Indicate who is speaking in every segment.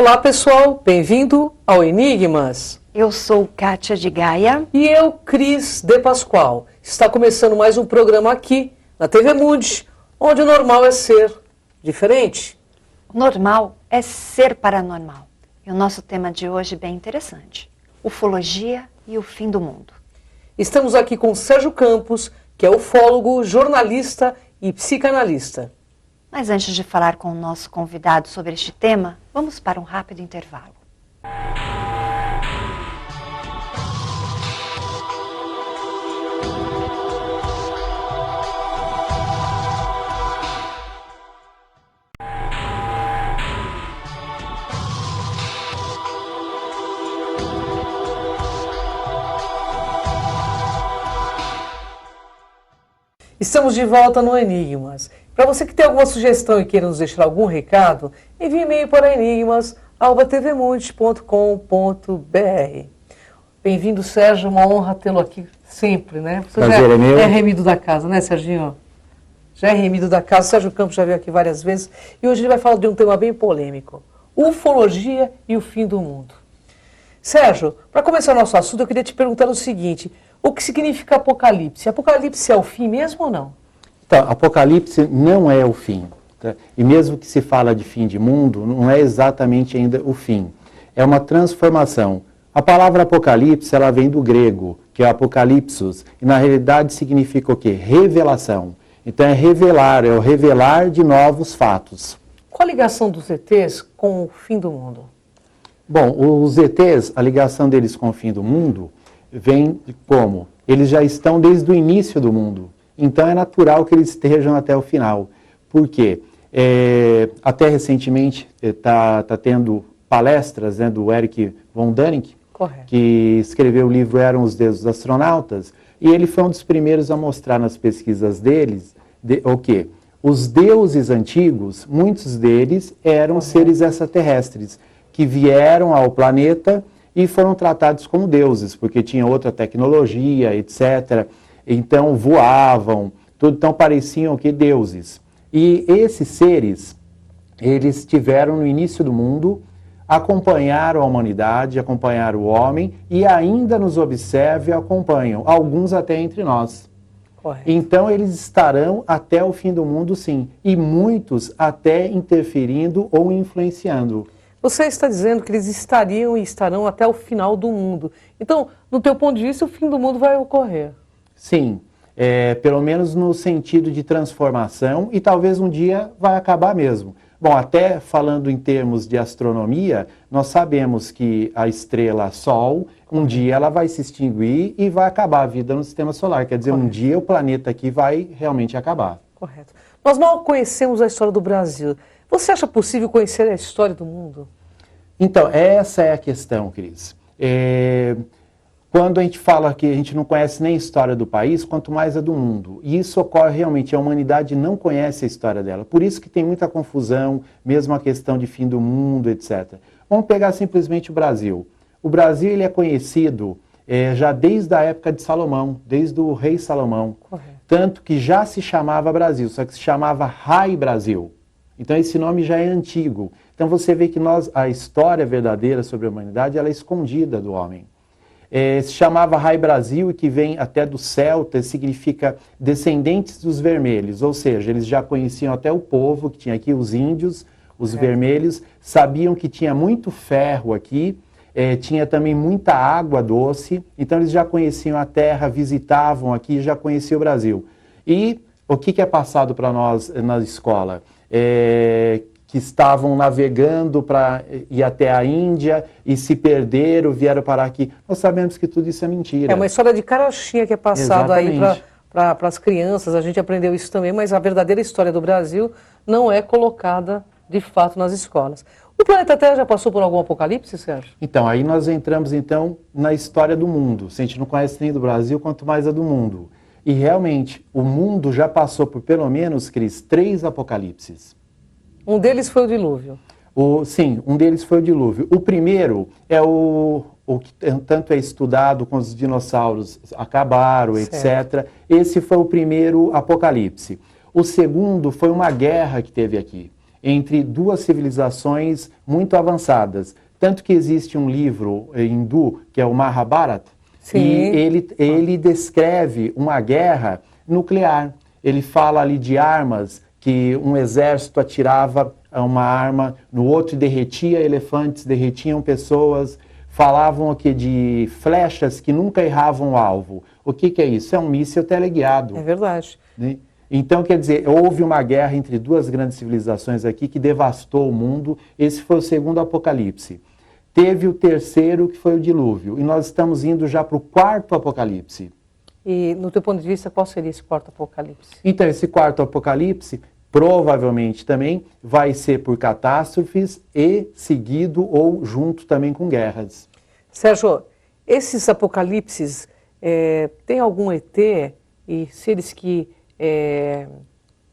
Speaker 1: Olá pessoal, bem-vindo ao Enigmas.
Speaker 2: Eu sou Kátia de Gaia.
Speaker 1: E eu, Cris de Pascoal. Está começando mais um programa aqui na TV Mundi, onde o normal é ser diferente.
Speaker 2: O normal é ser paranormal. E o nosso tema de hoje é bem interessante. Ufologia e o fim do mundo.
Speaker 1: Estamos aqui com Sérgio Campos, que é ufólogo, jornalista e psicanalista.
Speaker 2: Mas antes de falar com o nosso convidado sobre este tema, vamos para um rápido intervalo.
Speaker 1: Estamos de volta no Enigmas. Para você que tem alguma sugestão e queira nos deixar algum recado, envie e-mail para enigmas@tvmundi.com.br. Bem-vindo, Sérgio, uma honra tê-lo aqui sempre, né? Você
Speaker 3: Prazer,
Speaker 1: já
Speaker 3: é meu.
Speaker 1: é remido da casa, né, Serginho? Já é remido da casa. Sérgio Campos já veio aqui várias vezes e hoje ele vai falar de um tema bem polêmico: ufologia e o fim do mundo. Sérgio, para começar o nosso assunto, eu queria te perguntar o seguinte: o que significa apocalipse? Apocalipse é o fim mesmo ou não?
Speaker 3: Então, apocalipse não é o fim. Tá? E mesmo que se fala de fim de mundo, não é exatamente ainda o fim. É uma transformação. A palavra apocalipse, ela vem do grego, que é apocalipsos, e na realidade significa o quê? Revelação. Então é revelar, é o revelar de novos fatos.
Speaker 1: Qual a ligação dos ETs com o fim do mundo?
Speaker 3: Bom, os ETs, a ligação deles com o fim do mundo vem como? Eles já estão desde o início do mundo. Então é natural que eles estejam até o final. Por quê? Até recentemente está tendo palestras, né, do Erich von Däniken,
Speaker 1: Correto.
Speaker 3: que escreveu o livro Eram os Deuses Astronautas, e ele foi um dos primeiros a mostrar nas pesquisas deles o quê? Os deuses antigos, muitos deles eram seres extraterrestres, que vieram ao planeta e foram tratados como deuses, porque tinham outra tecnologia, etc., então voavam, tudo, então pareciam que deuses. E esses seres, eles tiveram no início do mundo, acompanharam a humanidade, acompanharam o homem e ainda nos observam e acompanham, alguns até entre nós.
Speaker 1: Correto.
Speaker 3: Então eles estarão até o fim do mundo, sim, e muitos até interferindo ou influenciando.
Speaker 1: Você está dizendo que eles estariam e estarão até o final do mundo. Então, no teu ponto de vista, o fim do mundo vai ocorrer.
Speaker 3: Sim, pelo menos no sentido de transformação e talvez um dia vai acabar mesmo. Bom, até falando em termos de astronomia, nós sabemos que a estrela Sol, um dia ela vai se extinguir e vai acabar a vida no sistema solar. Quer dizer, um dia o planeta aqui vai realmente acabar.
Speaker 1: Correto. Nós mal conhecemos a história do Brasil. Você acha possível conhecer a história do mundo?
Speaker 3: Então, essa é a questão, Cris. Quando a gente fala que a gente não conhece nem a história do país, quanto mais a do mundo. E isso ocorre realmente, a humanidade não conhece a história dela. Por isso que tem muita confusão, mesmo a questão de fim do mundo, etc. Vamos pegar simplesmente o Brasil. O Brasil ele é conhecido já desde a época de Salomão, desde o rei Salomão.
Speaker 1: Correto.
Speaker 3: Tanto que já se chamava Brasil, só que se chamava Rai Brasil. Então esse nome já é antigo. Então você vê que a história verdadeira sobre a humanidade ela é escondida do homem. Se chamava Rai Brasil, e que vem até do celta, significa descendentes dos vermelhos, ou seja, eles já conheciam até o povo que tinha aqui, os índios, os vermelhos, sabiam que tinha muito ferro aqui, tinha também muita água doce, então eles já conheciam a terra, visitavam aqui, já conheciam o Brasil. E o que é passado para nós na escola? Que estavam navegando para ir até a Índia e se perderam, vieram parar aqui. Nós sabemos que tudo isso é mentira.
Speaker 1: É uma história de carochinha que é passada aí
Speaker 3: Exatamente.
Speaker 1: para as crianças. A gente aprendeu isso também, mas a verdadeira história do Brasil não é colocada de fato nas escolas. O planeta Terra já passou por algum apocalipse, Sérgio?
Speaker 3: Então, aí nós entramos na história do mundo. Se a gente não conhece nem do Brasil, quanto mais a do mundo. E realmente, o mundo já passou por pelo menos, Cris, 3 apocalipses.
Speaker 1: Um deles foi o dilúvio.
Speaker 3: Sim, um deles foi o dilúvio. O primeiro é o que tanto é estudado quando os dinossauros acabaram, etc. Esse foi o primeiro apocalipse. O segundo foi uma guerra que teve aqui. entre duas civilizações muito avançadas. Tanto que existe um livro hindu, que é o Mahabharata,
Speaker 1: Sim.
Speaker 3: e ele descreve uma guerra nuclear. Ele fala ali de armas, que um exército atirava uma arma no outro e derretia elefantes, derretiam pessoas. Falavam aqui de flechas que nunca erravam o alvo. O que é isso? É um míssil teleguiado.
Speaker 1: É verdade.
Speaker 3: Né? Então, quer dizer, houve uma guerra entre duas grandes civilizações aqui que devastou o mundo. Esse foi o segundo apocalipse. Teve o terceiro, que foi o dilúvio. E nós estamos indo já para o quarto apocalipse.
Speaker 1: E, no teu ponto de vista, qual seria esse quarto apocalipse?
Speaker 3: Então, esse quarto apocalipse, provavelmente também, vai ser por catástrofes e seguido ou junto também com guerras.
Speaker 1: Sérgio, esses apocalipses, tem algum ET e seres que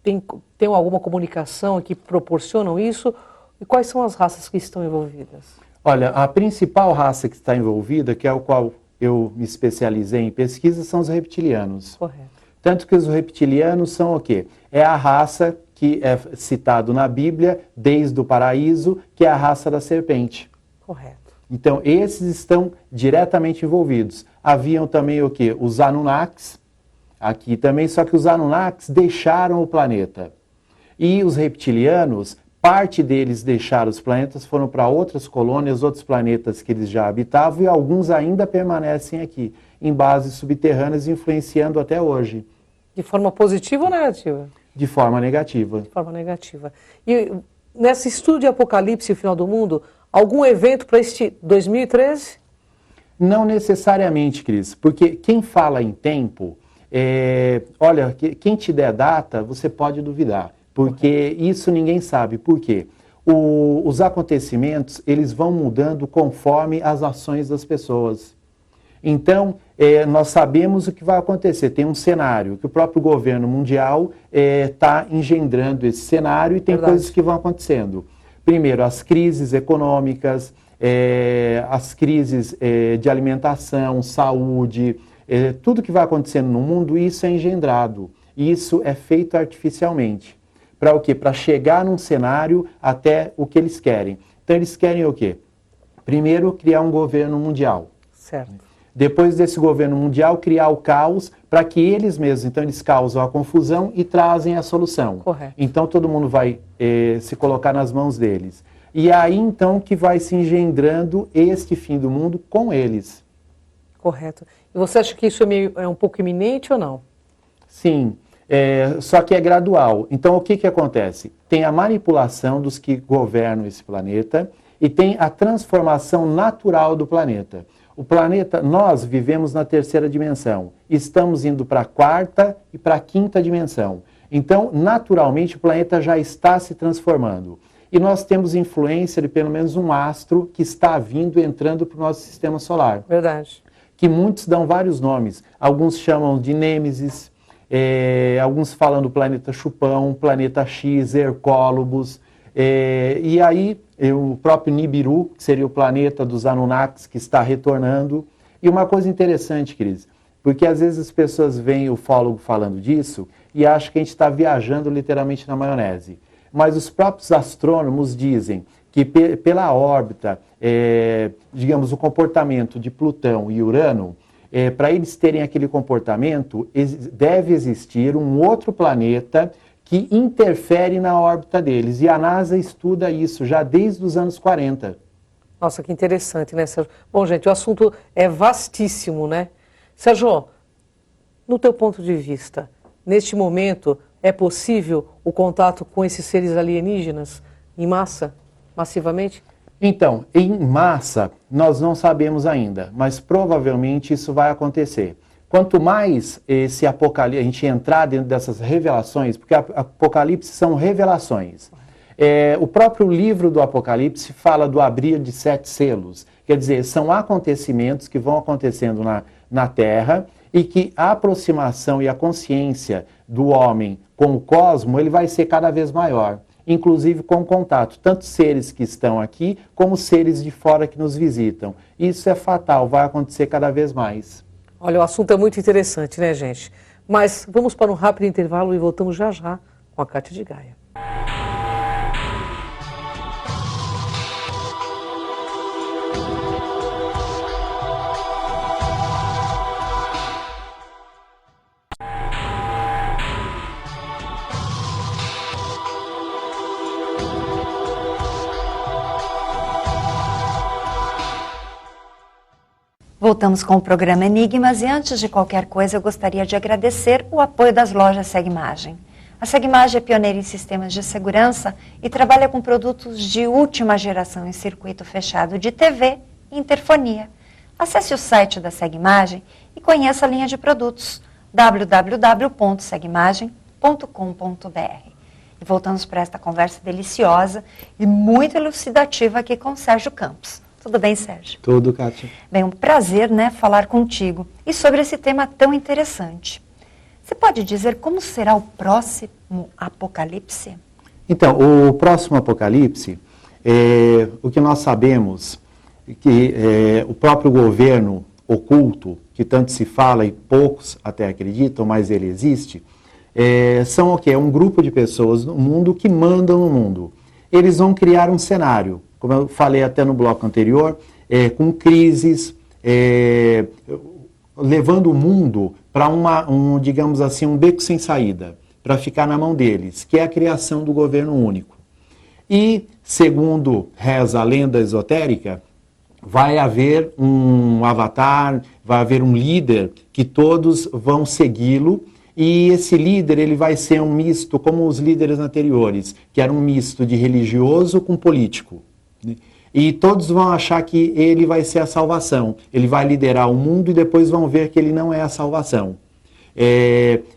Speaker 1: têm alguma comunicação que proporcionam isso? E quais são as raças que estão envolvidas?
Speaker 3: Olha, a principal raça que está envolvida, que é o qual eu me especializei em pesquisa, são os reptilianos.
Speaker 1: Correto.
Speaker 3: Tanto que os reptilianos são o quê? É a raça que é citado na Bíblia, desde o paraíso, que é a raça da serpente.
Speaker 1: Correto.
Speaker 3: Então, esses estão diretamente envolvidos. Haviam também o quê? Os Anunnakis, aqui também, só que os Anunnakis deixaram o planeta. E os reptilianos, parte deles deixaram os planetas, foram para outras colônias, outros planetas que eles já habitavam, e alguns ainda permanecem aqui, em bases subterrâneas, influenciando até hoje.
Speaker 1: De forma positiva ou negativa?
Speaker 3: De forma negativa.
Speaker 1: De forma negativa. E nesse estudo de Apocalipse e o final do mundo, algum evento para este 2013?
Speaker 3: Não necessariamente, Cris, porque quem fala em tempo, olha, quem te der data, você pode duvidar, porque isso ninguém sabe. Por quê? Os acontecimentos, eles vão mudando conforme as ações das pessoas. Então, nós sabemos o que vai acontecer. Tem um cenário que o próprio governo mundial está engendrando esse cenário e tem coisas que vão acontecendo. Primeiro, as crises econômicas, as crises de alimentação, saúde, tudo que vai acontecendo no mundo, isso é engendrado. Isso é feito artificialmente. Para o quê? Para chegar num cenário até o que eles querem. Então, eles querem o quê? Primeiro, criar um governo mundial.
Speaker 1: Certo.
Speaker 3: Depois desse governo mundial, criar o caos para que eles mesmos, então eles causam a confusão e trazem a solução.
Speaker 1: Correto.
Speaker 3: Então todo mundo vai se colocar nas mãos deles. E aí então que vai se engendrando este fim do mundo com eles.
Speaker 1: Correto. E você acha que isso é um pouco iminente ou não?
Speaker 3: Sim, só que é gradual. Então o que acontece? Tem a manipulação dos que governam esse planeta e tem a transformação natural do planeta. O planeta, nós vivemos na terceira dimensão, estamos indo para a quarta e para a quinta dimensão. Então, naturalmente, o planeta já está se transformando. E nós temos influência de pelo menos um astro que está vindo, entrando para o nosso sistema solar.
Speaker 1: Verdade.
Speaker 3: Que muitos dão vários nomes. Alguns chamam de Nêmesis, alguns falam do planeta Chupão, planeta X, Hercólobos. E aí, o próprio Nibiru, que seria o planeta dos Anunnakis, que está retornando. E uma coisa interessante, Cris, porque às vezes as pessoas veem o ufólogo falando disso e acham que a gente está viajando literalmente na maionese. Mas os próprios astrônomos dizem que pela órbita, digamos, o comportamento de Plutão e Urano, para eles terem aquele comportamento, deve existir um outro planeta que interfere na órbita deles. E a NASA estuda isso já desde os anos 40.
Speaker 1: Nossa, que interessante, né, Sérgio? Bom, gente, o assunto é vastíssimo, né? Sérgio, no teu ponto de vista, neste momento, é possível o contato com esses seres alienígenas em massa, massivamente?
Speaker 3: Então, em massa, nós não sabemos ainda, mas provavelmente isso vai acontecer. Quanto mais esse apocalipse, a gente entrar dentro dessas revelações, porque apocalipse são revelações. O próprio livro do Apocalipse fala do abrir de 7 selos. Quer dizer, são acontecimentos que vão acontecendo na Terra e que a aproximação e a consciência do homem com o cosmo, ele vai ser cada vez maior. Inclusive com contato, tanto seres que estão aqui, como seres de fora que nos visitam. Isso é fatal, vai acontecer cada vez mais.
Speaker 1: Olha, o assunto é muito interessante, né, gente? Mas vamos para um rápido intervalo e voltamos já já com a Cátia de Gaia.
Speaker 2: Voltamos com o programa Enigmas e antes de qualquer coisa eu gostaria de agradecer o apoio das lojas Segmagem. A Segmagem é pioneira em sistemas de segurança e trabalha com produtos de última geração em circuito fechado de TV e interfonia. Acesse o site da Segmagem e conheça a linha de produtos www.segmagem.com.br. E voltamos para esta conversa deliciosa e muito elucidativa aqui com o Sérgio Campos. Tudo bem, Sérgio?
Speaker 3: Tudo, Kátia.
Speaker 2: Bem, um prazer, né, falar contigo e sobre esse tema tão interessante. Você pode dizer como será o próximo apocalipse?
Speaker 3: Então, o próximo apocalipse, o que nós sabemos, que o próprio governo oculto, que tanto se fala e poucos até acreditam, mas ele existe, são o quê? É um grupo de pessoas no mundo que mandam no mundo. Eles vão criar um cenário, como eu falei até no bloco anterior, com crises, levando o mundo para digamos assim, um beco sem saída, para ficar na mão deles, que é a criação do governo único. E, segundo reza a lenda esotérica, vai haver um avatar, vai haver um líder que todos vão segui-lo, e esse líder ele vai ser um misto, como os líderes anteriores, que era um misto de religioso com político. E todos vão achar que ele vai ser a salvação, ele vai liderar o mundo e depois vão ver que ele não é a salvação.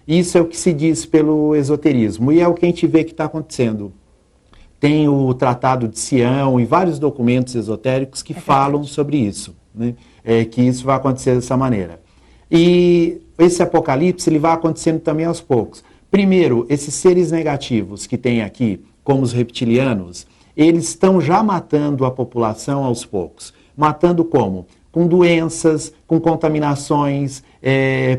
Speaker 3: Isso é o que se diz pelo esoterismo e é o que a gente vê que está acontecendo. Tem o Tratado de Sião e vários documentos esotéricos que falam sobre isso, né? Que isso vai acontecer dessa maneira. E esse apocalipse ele vai acontecendo também aos poucos. Primeiro, esses seres negativos que tem aqui, como os reptilianos, eles estão já matando a população aos poucos. Matando como? Com doenças, com contaminações,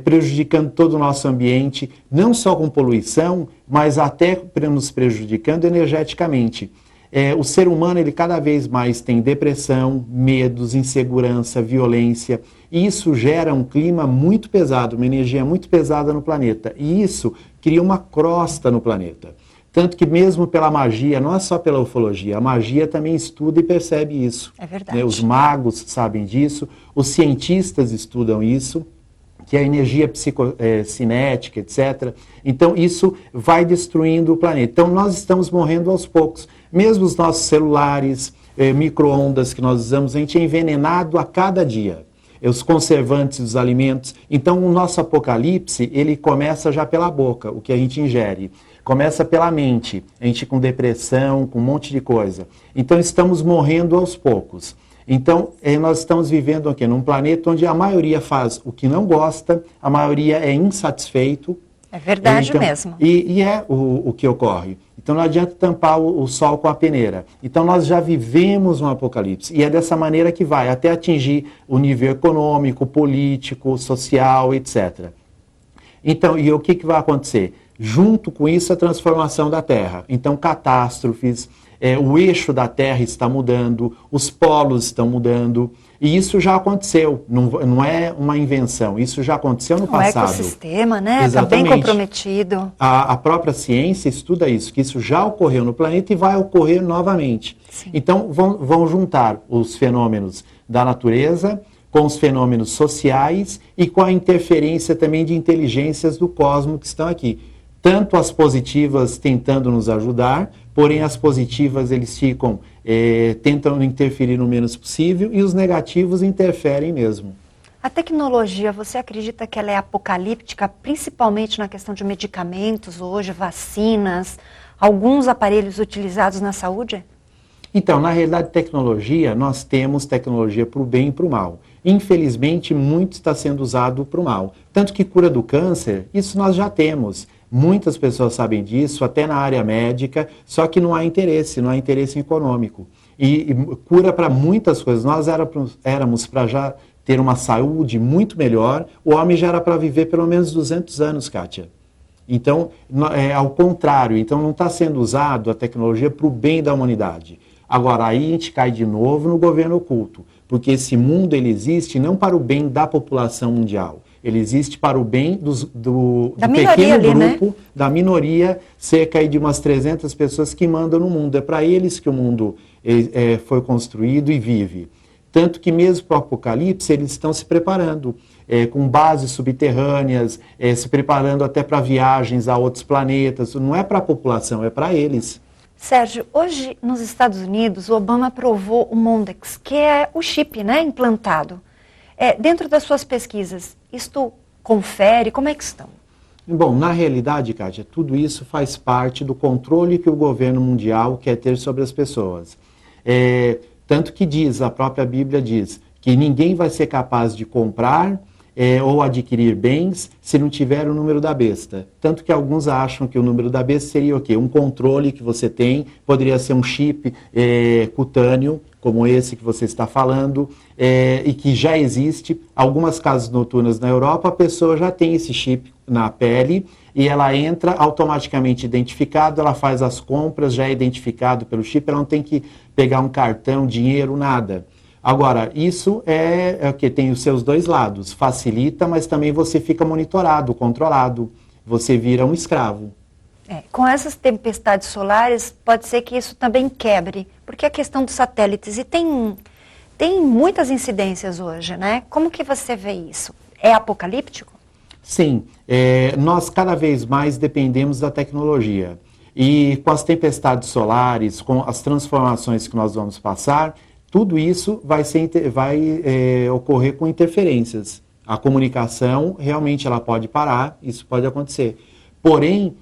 Speaker 3: prejudicando todo o nosso ambiente, não só com poluição, mas até nos prejudicando energeticamente. O ser humano, ele cada vez mais tem depressão, medos, insegurança, violência, e isso gera um clima muito pesado, uma energia muito pesada no planeta, e isso cria uma crosta no planeta. Tanto que mesmo pela magia, não é só pela ufologia, a magia também estuda e percebe isso.
Speaker 2: É verdade.
Speaker 3: Os magos sabem disso, os cientistas estudam isso, que é a energia cinética, etc. Então isso vai destruindo o planeta. Então nós estamos morrendo aos poucos. Mesmo os nossos celulares, micro-ondas que nós usamos, a gente é envenenado a cada dia. Os conservantes dos alimentos. Então o nosso apocalipse, ele começa já pela boca, o que a gente ingere. Começa pela mente, a gente com depressão, com um monte de coisa. Então estamos morrendo aos poucos. Então nós estamos vivendo aqui num planeta onde a maioria faz o que não gosta, a maioria é insatisfeito.
Speaker 2: É verdade
Speaker 3: então,
Speaker 2: mesmo.
Speaker 3: E é o que ocorre. Então não adianta tampar o sol com a peneira. Então nós já vivemos um apocalipse. E é dessa maneira que vai, até atingir o nível econômico, político, social, etc. Então, e o que vai acontecer? Junto com isso, a transformação da Terra. Então, catástrofes, o eixo da Terra está mudando, os polos estão mudando. E isso já aconteceu, não é uma invenção, isso já aconteceu no passado.
Speaker 2: O ecossistema, né? Está bem comprometido.
Speaker 3: A própria ciência estuda isso, que isso já ocorreu no planeta e vai ocorrer novamente.
Speaker 2: Sim.
Speaker 3: Então, vão juntar os fenômenos da natureza com os fenômenos sociais e com a interferência também de inteligências do cosmos que estão aqui. Tanto as positivas tentando nos ajudar, porém as positivas eles tentam interferir no menos possível e os negativos interferem mesmo.
Speaker 2: A tecnologia, você acredita que ela é apocalíptica, principalmente na questão de medicamentos hoje, vacinas, alguns aparelhos utilizados na saúde?
Speaker 3: Então, na realidade, tecnologia, nós temos tecnologia para o bem e para o mal. Infelizmente, muito está sendo usado para o mal. Tanto que cura do câncer, isso nós já temos. Muitas pessoas sabem disso, até na área médica, só que não há interesse econômico. E cura para muitas coisas. Nós éramos para já ter uma saúde muito melhor, o homem já era para viver pelo menos 200 anos, Kátia. Então, ao contrário, então não está sendo usado a tecnologia para o bem da humanidade. Agora, aí a gente cai de novo no governo oculto, porque esse mundo ele existe não para o bem da população mundial, ele existe para o bem do pequeno
Speaker 2: ali,
Speaker 3: grupo,
Speaker 2: né?
Speaker 3: Da minoria, cerca de umas 300 pessoas que mandam no mundo. É para eles que o mundo foi construído e vive. Tanto que mesmo para o Apocalipse, eles estão se preparando, com bases subterrâneas, se preparando até para viagens a outros planetas. Não é para a população, é para eles.
Speaker 2: Sérgio, hoje nos Estados Unidos, o Obama aprovou o Mondex, que é o chip, né, implantado. Dentro das suas pesquisas, isto confere? Como é que estão?
Speaker 3: Bom, na realidade, Kátia, tudo isso faz parte do controle que o governo mundial quer ter sobre as pessoas. Tanto que a própria Bíblia diz, que ninguém vai ser capaz de comprar ou adquirir bens se não tiver o número da besta. Tanto que alguns acham que o número da besta seria o quê? Um controle que você tem, poderia ser um chip cutâneo, como esse que você está falando, e que já existe. Algumas casas noturnas na Europa, a pessoa já tem esse chip na pele e ela entra automaticamente identificado, ela faz as compras, já é identificado pelo chip, ela não tem que pegar um cartão, dinheiro, nada. Agora, isso é o que tem os seus dois lados, facilita, mas também você fica monitorado, controlado, você vira um escravo.
Speaker 2: Com essas tempestades solares, pode ser que isso também quebre, porque a questão dos satélites, e tem muitas incidências hoje, né? Como que você vê isso? É apocalíptico?
Speaker 3: Sim, nós cada vez mais dependemos da tecnologia. E com as tempestades solares, com as transformações que nós vamos passar, tudo isso vai ocorrer com interferências. A comunicação realmente ela pode parar, isso pode acontecer. Porém,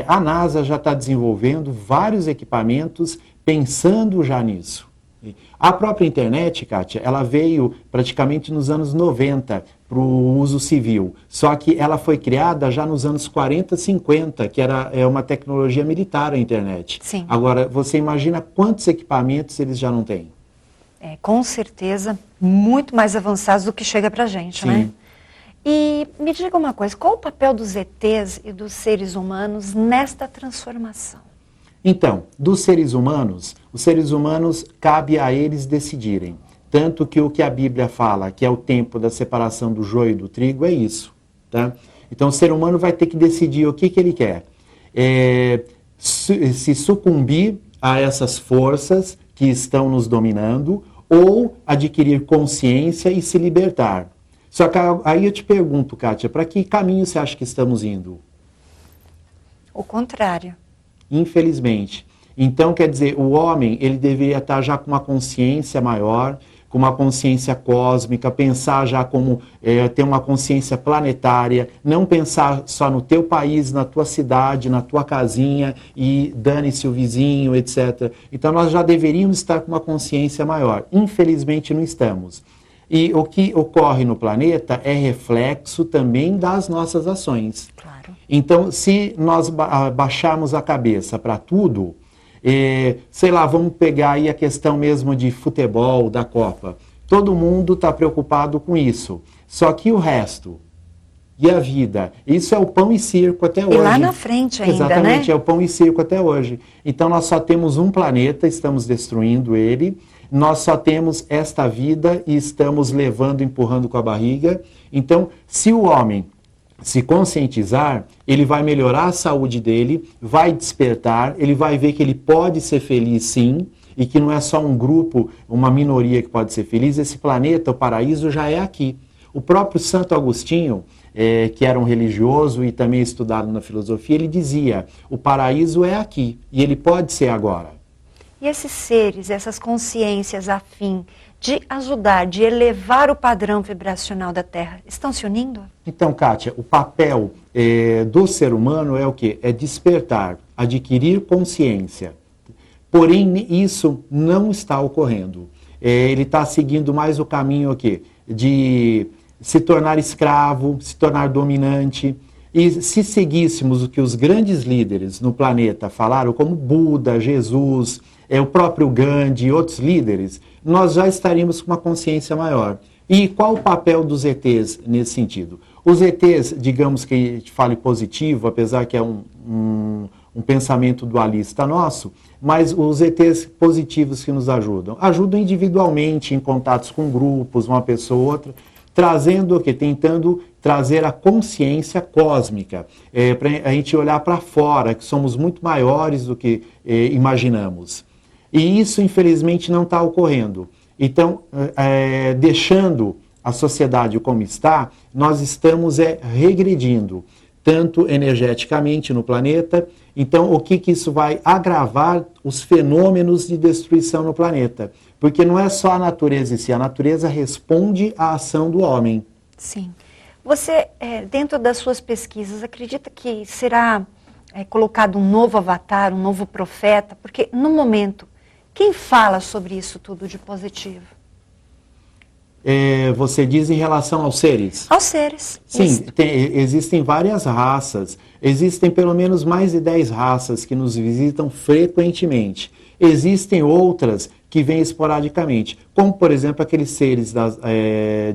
Speaker 3: a NASA já está desenvolvendo vários equipamentos pensando já nisso. A própria internet, Kátia, ela veio praticamente nos anos 90 para o uso civil. Só que ela foi criada já nos anos 40, 50, que é uma tecnologia militar a internet.
Speaker 2: Sim.
Speaker 3: Agora, você imagina quantos equipamentos eles já não têm?
Speaker 2: Com certeza, muito mais avançados do que chega para a gente,
Speaker 3: Sim.
Speaker 2: né? E me diga uma coisa, qual o papel dos ETs e dos seres humanos nesta transformação?
Speaker 3: Então, dos seres humanos, os seres humanos cabe a eles decidirem. Tanto que o que a Bíblia fala, que é o tempo da separação do joio e do trigo, é isso. Tá? Então, o ser humano vai ter que decidir o que ele quer. Se sucumbir a essas forças que estão nos dominando, ou adquirir consciência e se libertar. Só que aí eu te pergunto, Kátia, para que caminho você acha que estamos indo?
Speaker 2: O contrário.
Speaker 3: Infelizmente. Então, quer dizer, o homem, ele deveria estar já com uma consciência maior, com uma consciência cósmica, pensar já como ter uma consciência planetária, não pensar só no teu país, na tua cidade, na tua casinha e dane-se o vizinho, etc. Então, nós já deveríamos estar com uma consciência maior. Infelizmente, não estamos. E o que ocorre no planeta é reflexo também das nossas ações.
Speaker 2: Claro.
Speaker 3: Então, se nós baixarmos a cabeça para tudo, sei lá, vamos pegar aí a questão mesmo de futebol, da Copa. Todo mundo está preocupado com isso. Só que o resto, e a vida, isso é o pão e circo até hoje.
Speaker 2: E lá na frente ainda,
Speaker 3: exatamente,
Speaker 2: né?
Speaker 3: é o pão e circo até hoje. Então, nós só temos um planeta, estamos destruindo ele. Nós só temos esta vida e estamos levando, empurrando com a barriga. Então, se o homem se conscientizar, ele vai melhorar a saúde dele, vai despertar, ele vai ver que ele pode ser feliz sim, e que não é só um grupo, uma minoria que pode ser feliz. Esse planeta, o paraíso, já é aqui. O próprio Santo Agostinho, que era um religioso e também estudado na filosofia, ele dizia, o paraíso é aqui, e ele pode ser agora.
Speaker 2: E esses seres, essas consciências a fim de ajudar, de elevar o padrão vibracional da Terra, estão se unindo?
Speaker 3: Então, Kátia, o papel do ser humano é o quê? É despertar, adquirir consciência. Porém, isso não está ocorrendo. Ele está seguindo mais o caminho o quê? De se tornar escravo, se tornar dominante. E se seguíssemos o que os grandes líderes no planeta falaram, como Buda, Jesus, o próprio Gandhi e outros líderes, nós já estaríamos com uma consciência maior. E qual o papel dos ETs nesse sentido? Os ETs, digamos que a gente fale positivo, apesar que é um pensamento dualista nosso, mas os ETs positivos que nos ajudam individualmente, em contatos com grupos, uma pessoa ou outra, trazendo o quê? Tentando trazer a consciência cósmica, para a gente olhar para fora, que somos muito maiores do que imaginamos. E isso, infelizmente, não está ocorrendo. Então, deixando a sociedade como está, nós estamos regredindo, tanto energeticamente no planeta. Então, o que isso vai agravar? Os fenômenos de destruição no planeta. Porque não é só a natureza em si, a natureza responde à ação do homem.
Speaker 2: Sim. Você, dentro das suas pesquisas, acredita que será colocado um novo avatar, um novo profeta? Porque, no momento, quem fala sobre isso tudo de positivo?
Speaker 3: Você diz em relação aos seres?
Speaker 2: Aos seres.
Speaker 3: Sim, existem várias raças. Existem pelo menos mais de 10 raças que nos visitam frequentemente. Existem outras que vêm esporadicamente, como, por exemplo, aqueles seres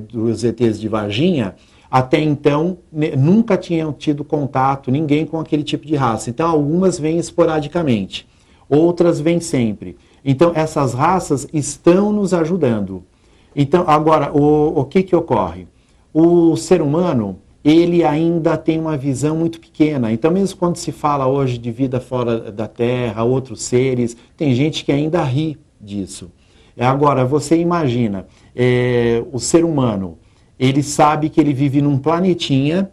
Speaker 3: dos ETs de Varginha. Até então, nunca tinham tido contato, ninguém com aquele tipo de raça. Então, algumas vêm esporadicamente, outras vêm sempre. Então, essas raças estão nos ajudando. Então, agora, o que ocorre? O ser humano, ele ainda tem uma visão muito pequena. Então, mesmo quando se fala hoje de vida fora da Terra, outros seres, tem gente que ainda ri disso. Agora, você imagina, o ser humano, ele sabe que ele vive num planetinha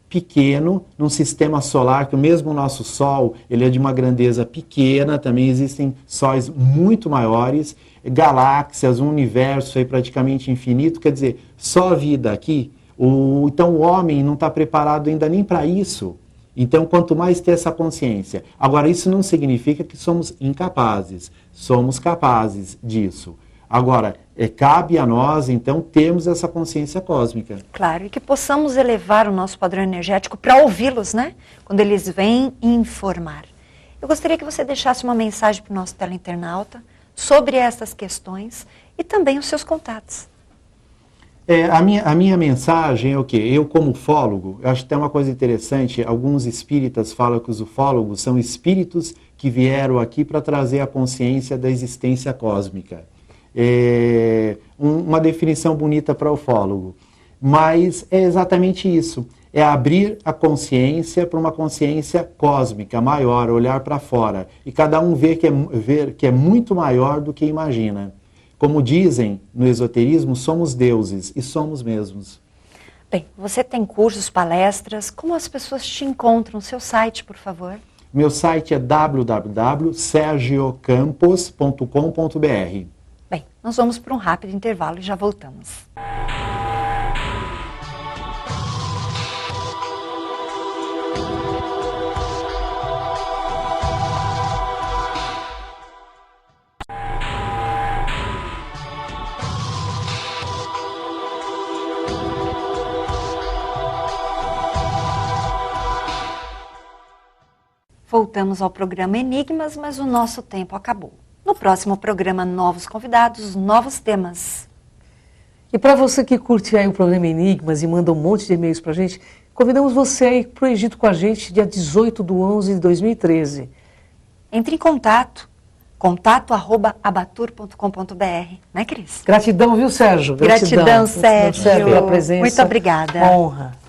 Speaker 3: pequeno, num sistema solar, que mesmo o nosso Sol, ele é de uma grandeza pequena, também existem sóis muito maiores, galáxias, um universo aí praticamente infinito, quer dizer, só a vida aqui, então o homem não está preparado ainda nem para isso. Então, quanto mais ter essa consciência. Agora, isso não significa que somos incapazes, somos capazes disso. Agora, cabe a nós, então, termos essa consciência cósmica.
Speaker 2: Claro, e que possamos elevar o nosso padrão energético para ouvi-los, né? Quando eles vêm informar. Eu gostaria que você deixasse uma mensagem para o nosso teleinternauta sobre essas questões e também os seus contatos.
Speaker 3: A minha mensagem é o quê? Eu, como ufólogo, eu acho que tem uma coisa interessante, alguns espíritas falam que os ufólogos são espíritos que vieram aqui para trazer a consciência da existência cósmica. Uma definição bonita para ufólogo. Mas é exatamente isso. É abrir a consciência para uma consciência cósmica, maior, olhar para fora. E cada um ver que é muito maior do que imagina. Como dizem no esoterismo, somos deuses e somos mesmos.
Speaker 2: Bem, você tem cursos, palestras, como as pessoas te encontram? Seu site, por favor.
Speaker 3: Meu site é www.sergiocampos.com.br.
Speaker 2: Bem, nós vamos para um rápido intervalo e já voltamos. Voltamos ao programa Enigmas, mas o nosso tempo acabou. No próximo programa, novos convidados, novos temas.
Speaker 1: E para você que curte aí o programa Enigmas e manda um monte de e-mails para a gente, convidamos você a ir para o Egito com a gente dia 18/11/2013.
Speaker 2: Entre em contato@abatur.com.br, né, Cris?
Speaker 1: Gratidão, viu, Sérgio?
Speaker 2: Gratidão, Sérgio.
Speaker 1: Pela presença.
Speaker 2: Muito obrigada.
Speaker 1: Honra.